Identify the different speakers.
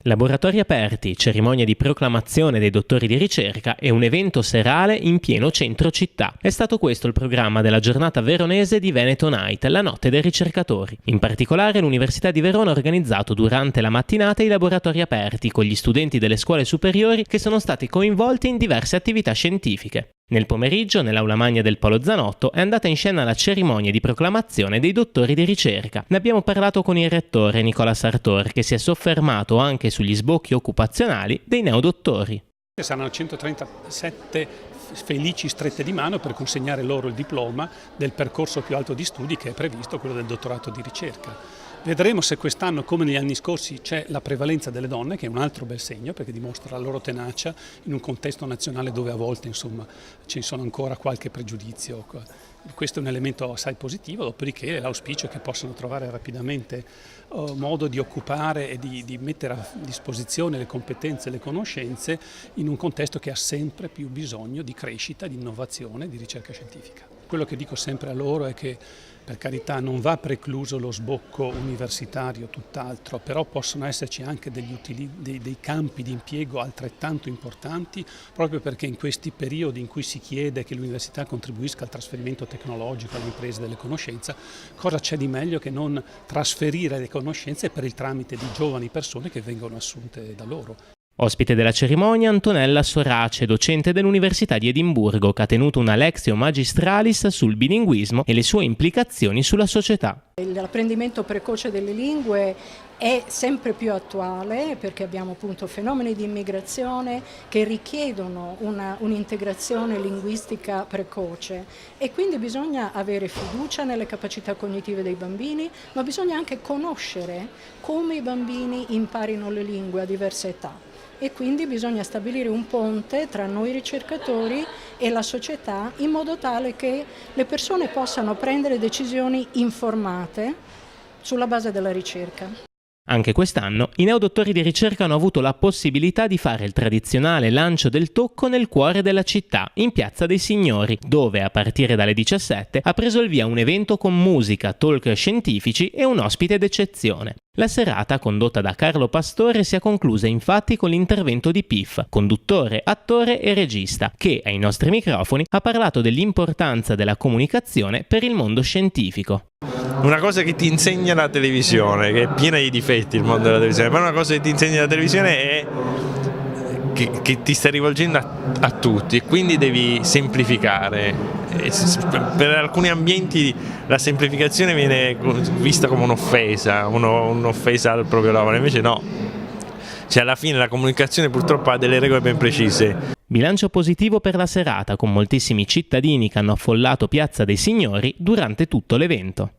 Speaker 1: Laboratori aperti, cerimonia di proclamazione dei dottori di ricerca e un evento serale in pieno centro città. È stato questo il programma della giornata veronese di Veneto Night, la notte dei ricercatori. In particolare l'Università di Verona ha organizzato durante la mattinata i laboratori aperti con gli studenti delle scuole superiori che sono stati coinvolti in diverse attività scientifiche. Nel pomeriggio, nell'aula magna del Polo Zanotto, è andata in scena la cerimonia di proclamazione dei dottori di ricerca. Ne abbiamo parlato con il rettore Nicola Sartor, che si è soffermato anche sugli sbocchi occupazionali dei neodottori.
Speaker 2: Saranno 137 felici strette di mano per consegnare loro il diploma del percorso più alto di studi che è previsto, quello del dottorato di ricerca. Vedremo se quest'anno, come negli anni scorsi, c'è la prevalenza delle donne, che è un altro bel segno perché dimostra la loro tenacia in un contesto nazionale dove a volte ci sono ancora qualche pregiudizio. Questo è un elemento assai positivo, dopodiché l'auspicio è che possano trovare rapidamente modo di occupare e di mettere a disposizione le competenze e le conoscenze in un contesto che ha sempre più bisogno di crescita, di innovazione, di ricerca scientifica. Quello che dico sempre a loro è che, per carità, non va precluso lo sbocco universitario, tutt'altro, però possono esserci anche dei campi di impiego altrettanto importanti, proprio perché in questi periodi in cui si chiede che l'università contribuisca al trasferimento tecnologico alle imprese delle conoscenze, cosa c'è di meglio che non trasferire le conoscenze per il tramite di giovani persone che vengono assunte da loro.
Speaker 1: Ospite della cerimonia Antonella Sorace, docente dell'Università di Edimburgo, che ha tenuto una Lectio Magistralis sul bilinguismo e le sue implicazioni sulla società.
Speaker 3: L'apprendimento precoce delle lingue è sempre più attuale perché abbiamo appunto fenomeni di immigrazione che richiedono un'integrazione linguistica precoce e quindi bisogna avere fiducia nelle capacità cognitive dei bambini, ma bisogna anche conoscere come i bambini imparino le lingue a diverse età. E quindi bisogna stabilire un ponte tra noi ricercatori e la società in modo tale che le persone possano prendere decisioni informate sulla base della ricerca.
Speaker 1: Anche quest'anno i neodottori di ricerca hanno avuto la possibilità di fare il tradizionale lancio del tocco nel cuore della città, in Piazza dei Signori, dove a partire dalle 17 ha preso il via un evento con musica, talk scientifici e un ospite d'eccezione. La serata, condotta da Carlo Pastore, si è conclusa infatti con l'intervento di Piff, conduttore, attore e regista, che ai nostri microfoni ha parlato dell'importanza della comunicazione per il mondo scientifico.
Speaker 4: Una cosa che ti insegna la televisione, che è piena di difetti il mondo della televisione, ma una cosa che ti insegna la televisione è che ti stai rivolgendo a tutti e quindi devi semplificare. Per alcuni ambienti la semplificazione viene vista come un'offesa al proprio lavoro, invece no. Cioè alla fine la comunicazione purtroppo ha delle regole ben precise.
Speaker 1: Bilancio positivo per la serata, con moltissimi cittadini che hanno affollato Piazza dei Signori durante tutto l'evento.